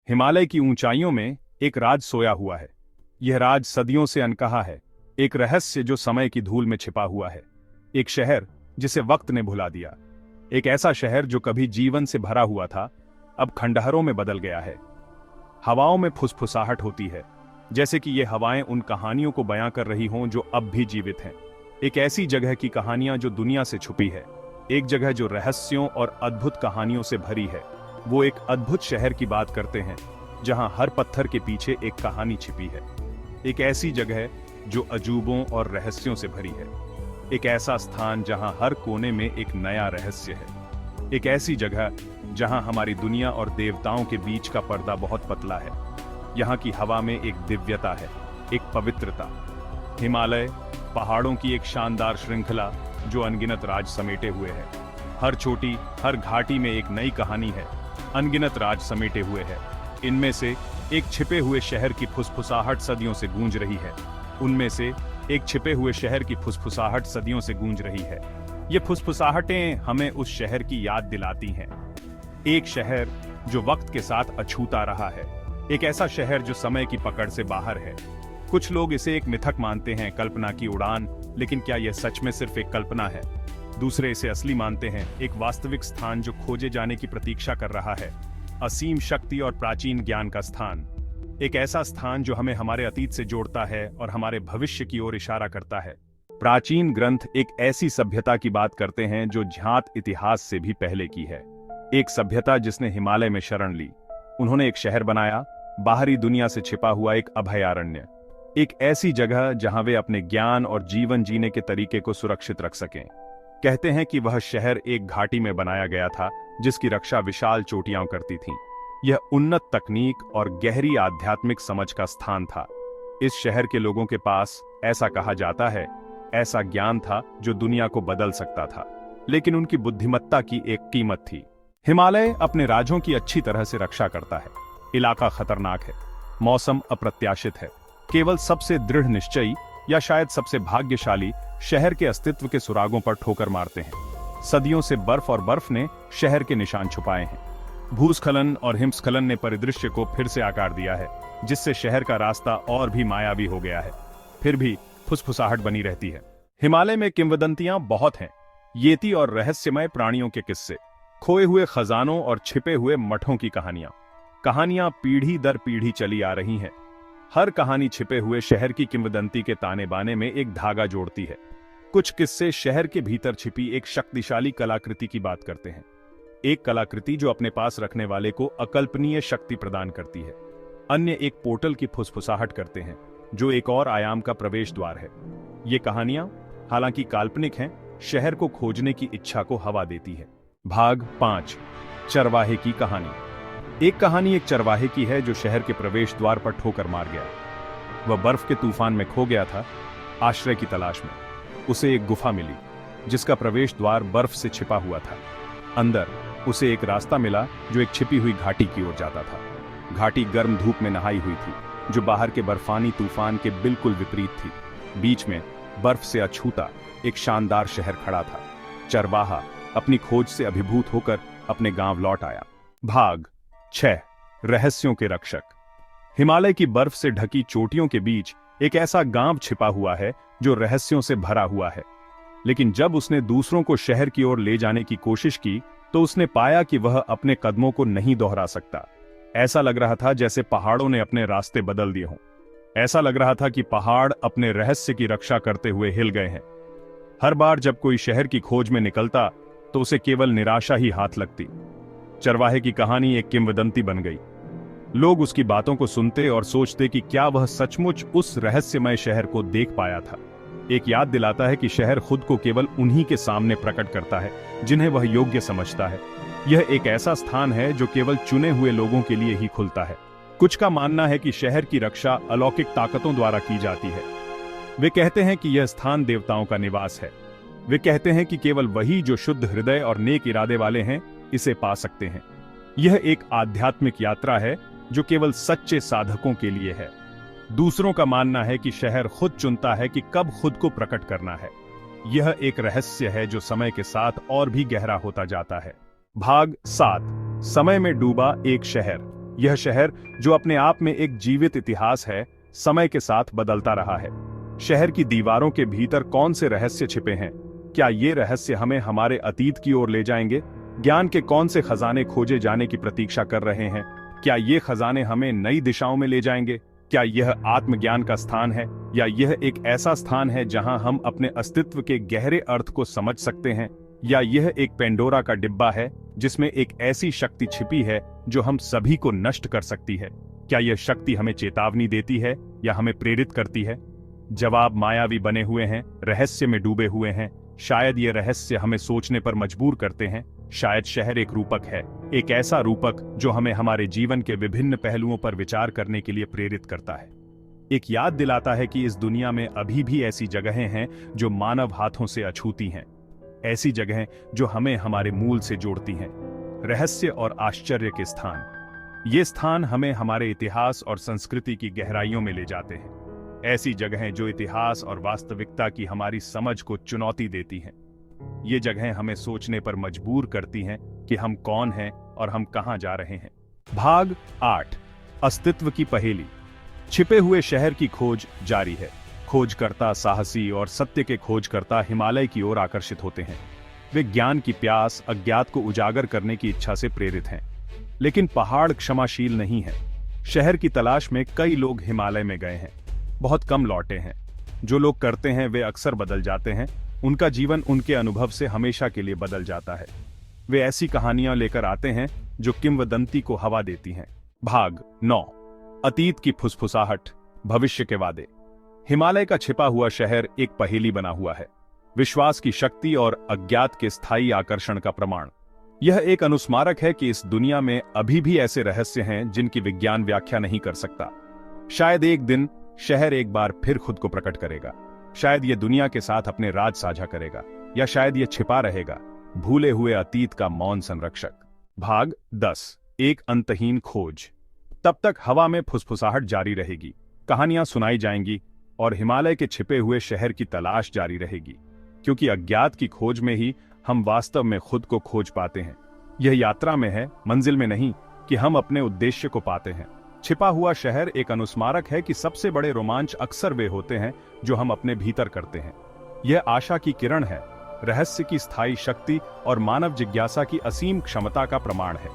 हिमालय की ऊंचाइयों में एक राज सोया हुआ है। यह राज सदियों से अनकहा है, एक रहस्य जो समय की धूल में छिपा हुआ है। एक शहर जिसे वक्त ने भुला दिया। एक ऐसा शहर जो कभी जीवन से भरा हुआ था, अब खंडहरों में बदल गया है। हवाओं में फुसफुसाहट होती है, जैसे कि ये हवाएं उन कहानियों को बयां कर रही हों जो अब भी जीवित हैं। एक ऐसी जगह की कहानियां जो दुनिया से छुपी है, एक जगह जो रहस्यों और अद्भुत कहानियों से भरी है। वो एक अद्भुत शहर की बात करते हैं, जहां हर पत्थर के पीछे एक कहानी छिपी है। एक ऐसी जगह जो अजूबों और रहस्यों से भरी है। एक ऐसा स्थान जहां हर कोने में एक नया रहस्य है। एक ऐसी जगह जहां हमारी दुनिया और देवताओं के बीच का पर्दा बहुत पतला है। यहाँ की हवा में एक दिव्यता है, एक पवित्रता। हिमालय पहाड़ों की एक शानदार श्रृंखला जो अनगिनत राज समेटे हुए है। हर छोटी, हर घाटी में एक नई कहानी है, अनगिनत राज समेटे हुए है। इनमें से एक छिपे हुए शहर की फुसफुसाहट सदियों से गूंज रही है। उनमें से एक छिपे हुए शहर की फुसफुसाहट सदियों से गूंज रही है। ये फुसफुसाहटें हमें उस शहर की याद दिलाती हैं। एक शहर जो वक्त के साथ अछूता रहा है। एक ऐसा शहर जो समय की पकड़ से बाहर है। कुछ लोग इसे एक मिथक मानते हैं, कल्पना की उड़ान, लेकिन क्या यह सच में सिर्फ एक कल्पना है? दूसरे इसे असली मानते हैं, एक वास्तविक स्थान जो खोजे जाने की प्रतीक्षा कर रहा है। असीम शक्ति और प्राचीन ज्ञान का स्थान। एक ऐसा स्थान जो हमें हमारे अतीत से जोड़ता है और हमारे भविष्य की ओर इशारा करता है। प्राचीन ग्रंथ एक ऐसी सभ्यता की बात करते हैं जो ज्ञात इतिहास से भी पहले की है। एक सभ्यता जिसने हिमालय में शरण ली। उन्होंने एक शहर बनाया, बाहरी दुनिया से छिपा हुआ एक अभयारण्य। एक ऐसी जगह जहां वे अपने ज्ञान और जीवन जीने के तरीके को सुरक्षित रख सकें। कहते हैं कि वह शहर एक घाटी में बनाया गया था, जिसकी रक्षा विशाल चोटियां करती थीं। यह उन्नत तकनीक और गहरी आध्यात्मिक समझ का स्थान था। इस शहर के लोगों के पास, ऐसा कहा जाता है, ऐसा ज्ञान था जो दुनिया को बदल सकता था, लेकिन उनकी बुद्धिमत्ता की एक कीमत थी। हिमालय अपने राजों की अच्छी तरह से रक्षा करता है। इलाका खतरनाक है, मौसम अप्रत्याशित है। केवल सबसे दृढ़ निश्चयी या शायद सबसे भाग्यशाली शहर के अस्तित्व के सुरागों पर ठोकर मारते हैं। सदियों से बर्फ और बर्फ ने शहर के निशान छुपाए हैं। भूस्खलन और हिमस्खलन ने परिदृश्य को फिर से आकार दिया है, जिससे शहर का रास्ता और भी मायावी हो गया है। फिर भी फुसफुसाहट बनी रहती है। हिमालय में किंवदंतियां बहुत हैं। येती और रहस्यमय प्राणियों के किस्से, खोए हुए खजानों और छिपे हुए मठों की कहानियां पीढ़ी दर पीढ़ी चली आ रही हैं। हर कहानी छिपे हुए शहर की किंवदंती के ताने बाने में एक धागा जोड़ती है। कुछ किस्से शहर के भीतर छिपी एक शक्तिशाली कलाकृति की बात करते हैं। एक कलाकृति जो अपने पास रखने वाले को अकल्पनीय शक्ति प्रदान करती है। अन्य एक पोर्टल की फुसफुसाहट करते हैं, जो एक और आयाम का प्रवेश द्वार है। ये कहानियां, हालांकि काल्पनिक हैं, शहर को खोजने की इच्छा को हवा देती है। भाग 5, चरवाहे की कहानी। एक कहानी एक चरवाहे की है जो शहर के प्रवेश द्वार पर ठोकर मार गया। वह बर्फ के तूफान में खो गया था, आश्रय की तलाश में। उसे एक गुफा मिली, जिसका प्रवेश द्वार बर्फ से छिपा हुआ था। अंदर उसे एक रास्ता मिला जो एक छिपी हुई घाटी की ओर जाता था। घाटी गर्म धूप में नहाई हुई थी, जो बाहर के बर्फानी तूफान के बिल्कुल विपरीत थी। बीच में बर्फ से अछूता एक शानदार शहर खड़ा था। चरवाहा अपनी खोज से अभिभूत होकर अपने गांव लौट आया। भाग 6, रहस्यों के रक्षक। हिमालय की बर्फ से ढकी चोटियों के बीच एक ऐसा गांव छिपा हुआ है जो रहस्यों से भरा हुआ है। लेकिन जब उसने दूसरों को शहर की ओर ले जाने की कोशिश की, तो उसने पाया कि वह अपने कदमों को नहीं दोहरा सकता। ऐसा लग रहा था जैसे पहाड़ों ने अपने रास्ते बदल दिए हों। ऐसा लग रहा था कि पहाड़ अपने रहस्य की रक्षा करते हुए हिल गए हैं। हर बार जब कोई शहर की खोज में निकलता, तो उसे केवल निराशा ही हाथ लगती। चरवाहे की कहानी एक किंवदंती बन गई। लोग उसकी बातों को सुनते और सोचते कि क्या वह सचमुच उस रहस्यमय शहर को देख पाया था। एक याद दिलाता है कि शहर खुद को केवल उन्हीं के सामने प्रकट करता है जिन्हें वह योग्य समझता है। यह एक ऐसा स्थान है जो केवल चुने हुए लोगों के लिए ही खुलता है। कुछ का मानना है कि शहर की रक्षा अलौकिक ताकतों द्वारा की जाती है। वे कहते हैं कि यह स्थान देवताओं का निवास है। वे कहते हैं कि केवल वही जो शुद्ध हृदय और नेक इरादे वाले हैं इसे पा सकते हैं। यह एक आध्यात्मिक यात्रा है जो केवल सच्चे साधकों के लिए है। दूसरों का मानना है कि शहर खुद चुनता है कि कब खुद को प्रकट करना है। यह एक रहस्य है जो समय के साथ और भी गहरा होता जाता है। भाग 7, समय में डूबा एक शहर। यह शहर जो अपने आप में एक जीवित इतिहास है, समय के साथ बदलता रहा है। शहर की दीवारों के भीतर कौन से रहस्य छिपे हैं? क्या ये रहस्य हमें हमारे अतीत की ओर ले जाएंगे? ज्ञान के कौन से खजाने खोजे जाने की प्रतीक्षा कर रहे हैं? क्या ये खजाने हमें नई दिशाओं में ले जाएंगे? क्या यह आत्मज्ञान का स्थान है, या यह एक ऐसा स्थान है जहां हम अपने अस्तित्व के गहरे अर्थ को समझ सकते हैं? या यह एक पेंडोरा का डिब्बा है जिसमें एक ऐसी शक्ति छिपी है जो हम सभी को नष्ट कर सकती है? क्या यह शक्ति हमें चेतावनी देती है या हमें प्रेरित करती है? जवाब मायावी बने हुए हैं, रहस्य में डूबे हुए हैं। शायद ये रहस्य हमें सोचने पर मजबूर करते हैं। शायद शहर एक रूपक है, एक ऐसा रूपक जो हमें हमारे जीवन के विभिन्न पहलुओं पर विचार करने के लिए प्रेरित करता है। एक याद दिलाता है कि इस दुनिया में अभी भी ऐसी जगहें हैं जो मानव हाथों से अछूती हैं, ऐसी जगहें जो हमें हमारे मूल से जोड़ती हैं। रहस्य और आश्चर्य के स्थान, ये स्थान हमें हमारे इतिहास और संस्कृति की गहराइयों में ले जाते हैं। ऐसी जगहें जो इतिहास और वास्तविकता की हमारी समझ को चुनौती देती हैं। ये जगहें हमें सोचने पर मजबूर करती हैं कि हम कौन हैं और हम कहां जा रहे हैं। भाग 8, अस्तित्व की पहेली। छिपे हुए शहर की खोज जारी है। खोजकर्ता साहसी और सत्य के खोजकर्ता हिमालय की ओर आकर्षित होते हैं। वे ज्ञान की प्यास, अज्ञात को उजागर करने की इच्छा से प्रेरित हैं। लेकिन पहाड़ क्षमाशील नहीं है। शहर की तलाश में कई लोग हिमालय में गए हैं, बहुत कम लौटे हैं। जो लोग करते हैं वे अक्सर बदल जाते हैं। उनका जीवन उनके अनुभव से हमेशा के लिए बदल जाता है। वे ऐसी कहानियां लेकर आते हैं जो किंवदंती को हवा देती हैं। भाग 9, अतीत की फुसफुसाहट, भविष्य के वादे। हिमालय का छिपा हुआ शहर एक पहेली बना हुआ है, विश्वास की शक्ति और अज्ञात के स्थायी आकर्षण का प्रमाण। यह एक अनुस्मारक है कि इस दुनिया में अभी भी ऐसे रहस्य हैं जिनकी विज्ञान व्याख्या नहीं कर सकता। शायद एक दिन शहर एक बार फिर खुद को प्रकट करेगा। शायद यह दुनिया के साथ अपने राज साझा करेगा, या शायद यह छिपा रहेगा, भूले हुए अतीत का मौन संरक्षक। भाग 10, एक अंतहीन खोज। तब तक हवा में फुसफुसाहट जारी रहेगी, कहानियां सुनाई जाएंगी और हिमालय के छिपे हुए शहर की तलाश जारी रहेगी, क्योंकि अज्ञात की खोज में ही हम वास्तव में खुद को खोज पाते हैं। यह यात्रा में है, मंजिल में नहीं, कि हम अपने उद्देश्य को पाते हैं। छिपा हुआ शहर एक अनुस्मारक है कि सबसे बड़े रोमांच अक्सर वे होते हैं जो हम अपने भीतर करते हैं। यह आशा की किरण है, रहस्य की स्थायी शक्ति और मानव जिज्ञासा की असीम क्षमता का प्रमाण है।